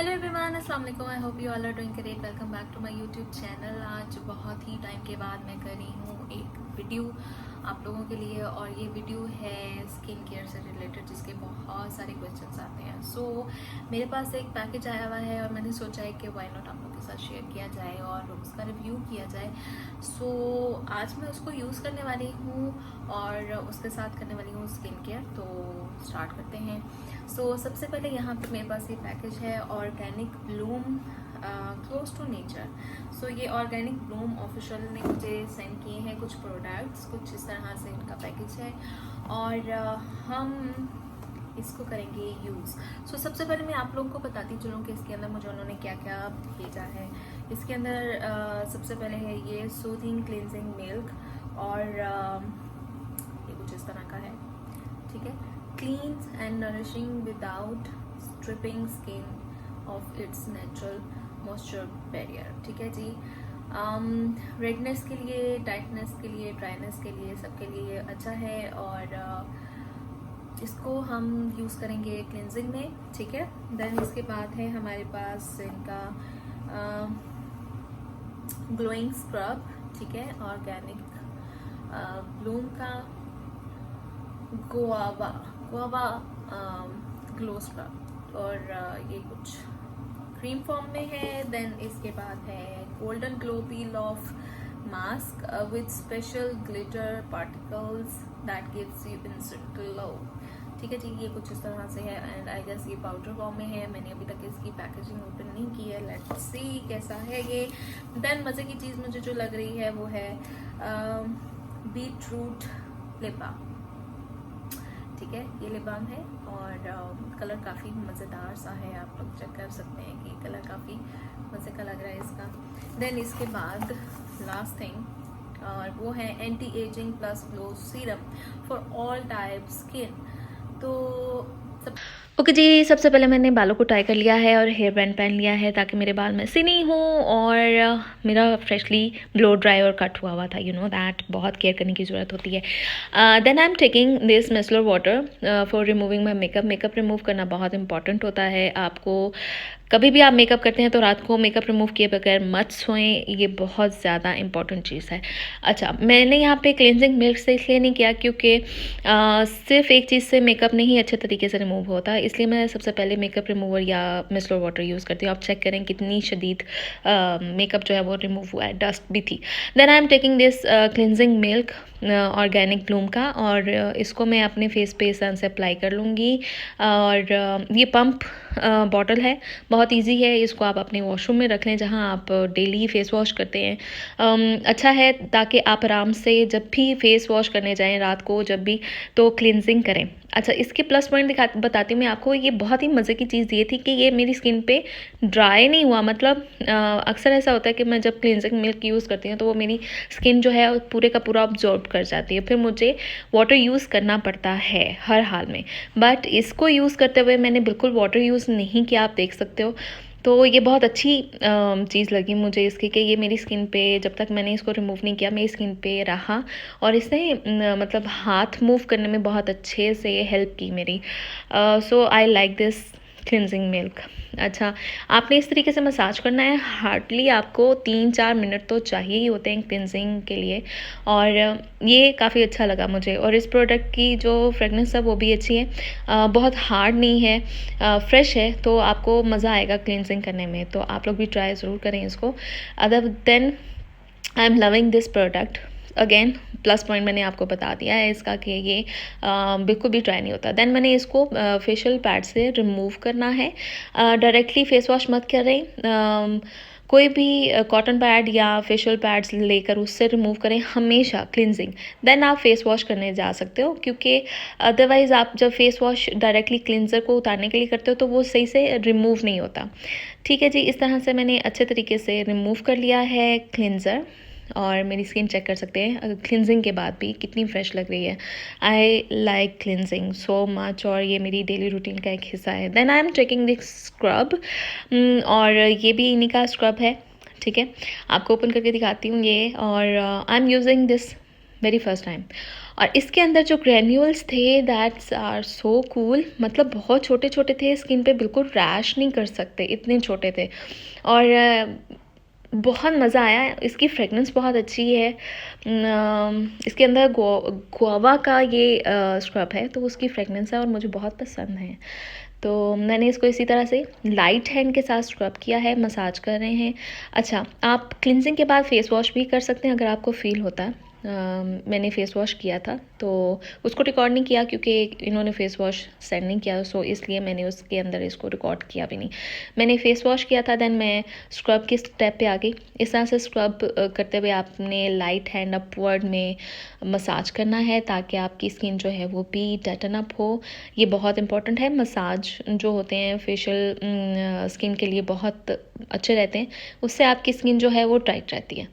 Hello everyone, अस्सलाम वालेकुम। I hope you all are doing great. Welcome back to my YouTube channel. आज बहुत ही time के बाद मैं कर रही हूँ एक वीडियो आप लोगों के लिए, और ये वीडियो है स्किन केयर से रिलेटेड, जिसके बहुत सारे क्वेश्चंस आते हैं। सो मेरे पास एक पैकेज आया हुआ है और मैंने सोचा है कि वाई नॉट आप लोगों के साथ शेयर किया जाए और उसका रिव्यू किया जाए। सो आज मैं उसको यूज़ करने वाली हूँ और उसके साथ करने वाली हूँ स्किन केयर। तो स्टार्ट करते हैं। सो सबसे पहले यहाँ पे मेरे पास ये पैकेज है organic bloom close to nature. So ये ऑर्गेनिक ब्लूम ऑफिशियल ने मुझे सेंड किए हैं कुछ प्रोडक्ट्स, कुछ इस तरह से इनका पैकेज है और हम इसको करेंगे यूज़। सो सबसे पहले मैं आप लोगों को बताती चलूँ कि इसके अंदर मुझे उन्होंने क्या क्या भेजा है। इसके अंदर सबसे पहले है ये सूथिंग क्लिनजिंग मिल्क, और ये कुछ इस तरह का है, ठीक है। Cleans and nourishing without stripping skin of its natural moisture barrier, ठीक है जी। रेडनेस के लिए, टाइटनेस के लिए, ड्राइनेस के लिए, सबके लिए अच्छा है। और इसको हम यूज़ करेंगे क्लिनजिंग में, ठीक है। देन इसके बाद है हमारे पास इनका ग्लोइंग स्क्रब, ठीक है, ऑर्गेनिक ब्लूम का गुआवा ग्लो स्क्रब, और ये कुछ क्रीम फॉर्म में है। देन इसके बाद है golden glow peel of mask with special glitter particles that gives you instant glow, ठीक है जी। ये कुछ इस तरह से है एंड आई गेस ये पाउडर फॉर्म में है। मैंने अभी तक इसकी पैकेजिंग ओपन नहीं की है, लेट्स सी कैसा है ये। देन मज़े की चीज़ मुझे जो लग रही है वो है बीट रूट लिप बाम, ठीक है। ये लिप बाम है और कलर काफ़ी मज़ेदार सा है, आप लोग चेक कर सकते हैं कि कलर काफ़ी मज़े का लग रहा है इसका। देन इसके बाद लास्ट थिंग, और वो है anti ageing plus glow serum for all type skin. तो ओके जी, सबसे पहले मैंने बालों को टाई कर लिया है और हेयर बैंड पहन लिया है ताकि मेरे बाल मेसी नहीं हो, और मेरा फ्रेशली ब्लो ड्राई और कट हुआ था, यू नो दैट बहुत केयर करने की ज़रूरत होती है। Then I am taking this micellar water for removing my makeup. Makeup remove करना बहुत इंपॉर्टेंट होता है। आपको कभी भी आप मेकअप करते हैं तो रात को मेकअप रिमूव किए बगैर मत सोएं, ये बहुत ज़्यादा इंपॉर्टेंट चीज़ है। अच्छा, मैंने यहाँ पे क्लिनजिंग मिल्क से इसलिए नहीं किया क्योंकि सिर्फ एक चीज़ से मेकअप नहीं अच्छे तरीके से रिमूव होता, इसलिए मैं सबसे पहले मेकअप रिमूवर या मिसलर वाटर यूज़ करती हूँ। आप चेक करें कितनी शदीद मेकअप जो है वो रिमूव हुआ है, डस्ट भी थी। Then I am taking this cleansing milk organic bloom का, और इसको मैं अपने फेस पे सन से अप्लाई कर लूँगी। और ये पंप बॉटल है, बहुत इजी है। इसको आप अपने वॉशरूम में रख लें जहाँ आप डेली फेस वॉश करते हैं। अच्छा है ताकि आप आराम से जब भी फेस वॉश करने जाएं रात को, जब भी, तो क्लिनजिंग करें। अच्छा, इसके प्लस पॉइंट बताती हूँ मैं आपको। ये बहुत ही मज़े की चीज़ ये थी कि ये मेरी स्किन पे ड्राई नहीं हुआ। मतलब अक्सर ऐसा होता है कि मैं जब क्लिनजिंग मिल्क यूज़ करती हूँ तो वो मेरी स्किन जो है पूरे का पूरा ऑब्जॉर्ब कर जाती है, फिर मुझे वाटर यूज़ करना पड़ता है हर हाल में। बट इसको यूज़ करते हुए मैंने बिल्कुल वाटर यूज़ नहीं किया, आप देख सकते हो। तो ये बहुत अच्छी चीज़ लगी मुझे इसकी कि ये मेरी स्किन पे, जब तक मैंने इसको रिमूव नहीं किया, मेरी स्किन पे रहा, और इसने मतलब हाथ मूव करने में बहुत अच्छे से हेल्प की मेरी। So I like this cleansing milk. अच्छा, आपने इस तरीके से मसाज करना है। हार्डली आपको 3-4 मिनट तो चाहिए ही होते हैं क्लिनजिंग के लिए, और ये काफ़ी अच्छा लगा मुझे। और इस प्रोडक्ट की जो फ्रेगनेंस है वो भी अच्छी है, बहुत हार्ड नहीं है, फ्रेश है, तो आपको मज़ा आएगा क्लिनजिंग करने में। तो आप लोग भी ट्राई ज़रूर करें इसको। Other than I am loving this product. Again plus point मैंने आपको बता दिया है इसका कि ये बिल्कुल भी ड्राई नहीं होता। देन मैंने इसको फेशियल पैड से रिमूव करना है। डायरेक्टली फेस वॉश मत करें, कोई भी कॉटन पैड या फेशियल पैड्स लेकर उससे रिमूव करें हमेशा क्लिनजिंग। देन आप फेस वॉश करने जा सकते हो, क्योंकि अदरवाइज़ आप जब फेस वॉश डायरेक्टली क्लिनजर को उतारने के लिए करते हो तो वो सही से रिमूव नहीं होता, ठीक है जी। इस तरह से मैंने अच्छे तरीके से रिमूव कर लिया है क्लिनज़र, और मेरी स्किन चेक कर सकते हैं क्लिनजिंग के बाद भी कितनी फ्रेश लग रही है। I like cleansing so much, और ये मेरी डेली रूटीन का एक हिस्सा है। Then I am taking this scrub, और ये भी इन्हीं का स्क्रब है, ठीक है। आपको ओपन करके दिखाती हूँ ये, और आई am using this very first time. और इसके अंदर जो ग्रेन्यूल्स थे दैट्स आर सो कूल, मतलब बहुत छोटे छोटे थे, स्किन पे बिल्कुल रैश नहीं कर सकते, इतने छोटे थे। और बहुत मज़ा आया। इसकी फ्रेगनेंस बहुत अच्छी है। इसके अंदर गुआवा का ये स्क्रब है, तो उसकी फ्रेगनेंस है और मुझे बहुत पसंद है। तो मैंने इसको इसी तरह से लाइट हैंड के साथ स्क्रब किया है, मसाज कर रहे हैं। अच्छा, आप क्लिनजिंग के बाद फेस वॉश भी कर सकते हैं अगर आपको फील होता है। मैंने फ़ेस वॉश किया था, तो उसको रिकॉर्ड नहीं किया क्योंकि इन्होंने फ़ेस वॉश सेंड नहीं किया, सो इसलिए मैंने उसके अंदर इसको रिकॉर्ड किया भी नहीं। मैंने फ़ेस वॉश किया था, देन मैं स्क्रब की स्टेप पे आ गई। इस तरह से स्क्रब करते हुए आपने लाइट हैंड अपवर्ड में मसाज करना है ताकि आपकी स्किन जो है वो भी टाइटन अप हो। ये बहुत इंपॉर्टेंट है। मसाज जो होते हैं फेशियल स्किन के लिए बहुत अच्छे रहते हैं, उससे आपकी स्किन जो है वो टाइट रहती है।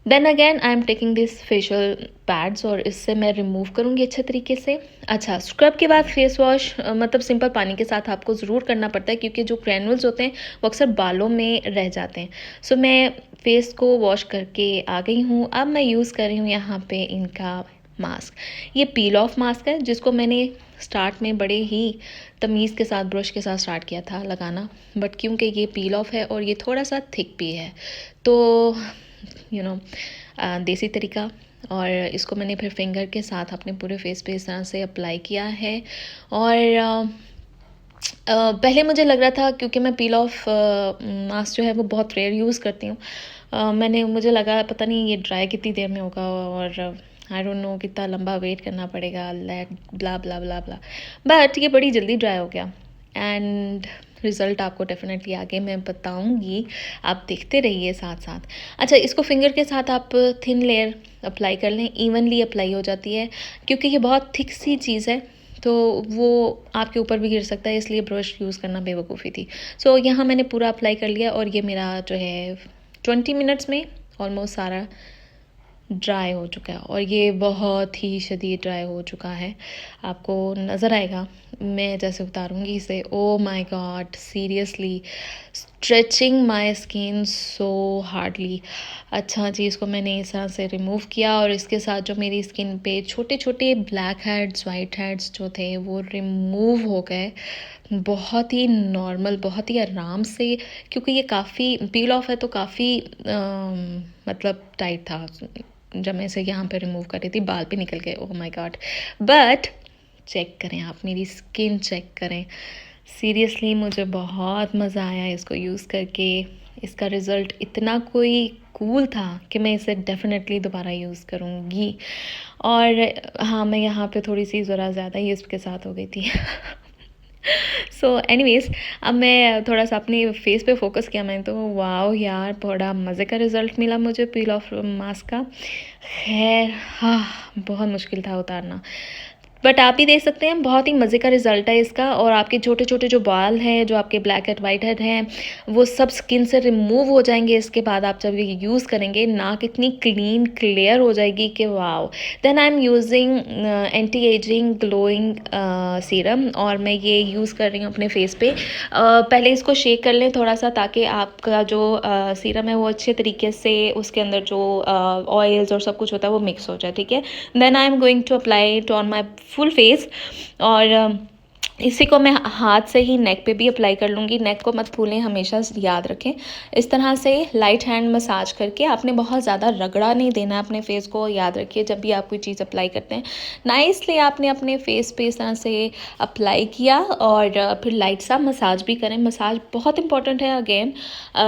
Then again I am taking this facial pads और इससे मैं रिमूव करूँगी अच्छे तरीके से। अच्छा, स्क्रब के बाद फेस वॉश मतलब सिंपल पानी के साथ आपको ज़रूर करना पड़ता है क्योंकि जो ग्रैनुल्स होते हैं वो अक्सर बालों में रह जाते हैं। सो मैं फेस को वॉश करके आ गई हूँ। अब मैं यूज़ कर रही हूँ यहाँ पे इनका मास्क। ये पील ऑफ मास्क है जिसको मैंने स्टार्ट में बड़े ही तमीज़ के साथ ब्रश के साथ स्टार्ट किया था लगाना, बट क्योंकि ये पील ऑफ है और ये थोड़ा सा थिक भी है, तो देसी तरीका। और इसको मैंने फिर फिंगर के साथ अपने पूरे फेस पे इस तरह से अप्लाई किया है। और पहले मुझे लग रहा था क्योंकि मैं पील ऑफ मास्क जो है वो बहुत रेयर यूज़ करती हूँ, मुझे लगा पता नहीं ये ड्राई कितनी देर में होगा और आई डोंट नो कितना लंबा वेट करना पड़ेगा, ब्ला ब्ला ब्ला ब्ला, बट ये बड़ी जल्दी ड्राई हो गया। एंड रिज़ल्ट आपको डेफिनेटली आगे मैं बताऊंगी, आप देखते रहिए साथ साथ। अच्छा, इसको फिंगर के साथ आप थिन लेयर अप्लाई कर लें, इवनली अप्लाई हो जाती है क्योंकि ये बहुत थिक सी चीज़ है तो वो आपके ऊपर भी गिर सकता है, इसलिए ब्रश यूज़ करना बेवकूफ़ी थी। सो यहाँ मैंने पूरा अप्लाई कर लिया और ये मेरा जो है 20 मिनट्स में ऑलमोस्ट सारा ड्राई हो चुका है और ये बहुत ही शदीद ड्राई हो चुका है, आपको नज़र आएगा मैं जैसे उतारूँगी इसे। Oh my God, seriously stretching my skin so hardly. अच्छा जी, इसको मैंने इस तरह से रिमूव किया और इसके साथ जो मेरी स्किन पे छोटे छोटे ब्लैक हेड्स वाइट हेड्स जो थे वो रिमूव हो गए, बहुत ही नॉर्मल, बहुत ही आराम से, क्योंकि ये काफ़ी पील ऑफ है तो काफ़ी मतलब टाइट था। जब मैं इसे यहाँ पे रिमूव कर रही थी बाल भी निकल गए, oh my god. But check करें आप, मेरी स्किन चेक करें, सीरियसली मुझे बहुत मज़ा आया इसको यूज़ करके। इसका रिज़ल्ट इतना कोई कूल था कि मैं इसे डेफिनेटली दोबारा यूज़ करूँगी। और हाँ, मैं यहाँ पे थोड़ी सी ज़रा ज़्यादा ही इसके साथ हो गई थी सो एनीवेज़, अब मैं थोड़ा सा अपनी फेस पे फोकस किया मैंने, तो वाओ यार, बड़ा मज़े का रिज़ल्ट मिला मुझे पील ऑफ मास्क का। खैर हाँ, बहुत मुश्किल था उतारना, बट आप भी देख सकते हैं बहुत ही मज़े का रिज़ल्ट है इसका। और आपके छोटे छोटे जो बाल हैं, जो आपके ब्लैक हेड वाइट हेड हैं, वो सब स्किन से रिमूव हो जाएंगे इसके बाद आप जब ये यूज़ करेंगे। नाक इतनी क्लीन क्लियर हो जाएगी कि wow. Then I am using anti aging glowing serum और मैं ये यूज़ कर रही हूँ अपने फेस पे। पहले इसको शेक कर लें थोड़ा सा ताकि आपका जो सीरम है वो अच्छे तरीके से उसके अंदर जो ऑयल्स और सब कुछ होता है वो मिक्स हो जाए, ठीक है। Then I am going to apply it on my full face और इसी को मैं हाथ से ही नेक पे भी अप्लाई कर लूँगी। नेक को मत भूलें, हमेशा याद रखें। इस तरह से लाइट हैंड मसाज करके, आपने बहुत ज़्यादा रगड़ा नहीं देना है अपने फेस को, याद रखिए जब भी आप कोई चीज़ अप्लाई करते हैं। नाइसली आपने अपने फेस पे इस तरह से अप्लाई किया और फिर लाइट सा मसाज भी करें। मसाज बहुत इंपॉर्टेंट है, अगेन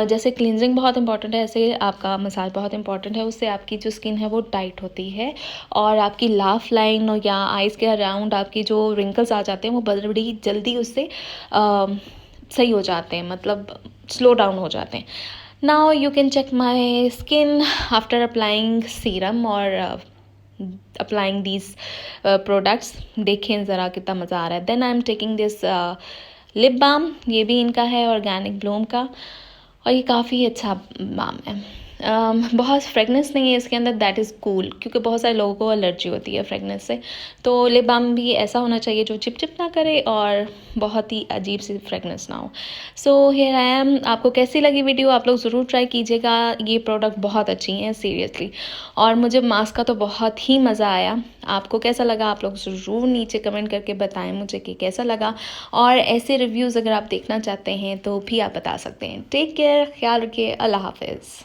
जैसे क्लिनजिंग बहुत इंपॉर्टेंट है ऐसे आपका मसाज बहुत इंपॉर्टेंट है। उससे आपकी जो स्किन है वो टाइट होती है और आपकी लाफ लाइन या आइज़ के अराउंड आपकी जो रिंकल्स आ जाते हैं वो बड़ी जल्दी उससे सही हो जाते हैं, मतलब स्लो डाउन हो जाते हैं। Now you can check my skin after applying serum और अप्लाइंग दीज प्रोडक्ट्स। देखें ज़रा कितना मज़ा आ रहा है। Then I am taking this lip balm, ये भी इनका है ऑर्गेनिक ब्लूम का और ये काफ़ी अच्छा बाम है। बहुत फ्रेगनेंस नहीं है इसके अंदर, दैट इज़ कूल, क्योंकि बहुत सारे लोगों को एलर्जी होती है फ्रेगनेंस से। तो लिप बाम भी ऐसा होना चाहिए जो चिप चिप ना करे और बहुत ही अजीब सी फ्रेगनेंस ना हो। So here I am. आपको कैसी लगी वीडियो, आप लोग ज़रूर ट्राई कीजिएगा, ये प्रोडक्ट बहुत अच्छी हैं सीरियसली। और मुझे मास्क का तो बहुत ही मज़ा आया। आपको कैसा लगा आप लोग ज़रूर नीचे कमेंट करके बताएं मुझे कि कैसा लगा, और ऐसे रिव्यूज़ अगर आप देखना चाहते हैं तो भी आप बता सकते हैं। टेक केयर, ख्याल रखिए, अल्लाह हाफिज़।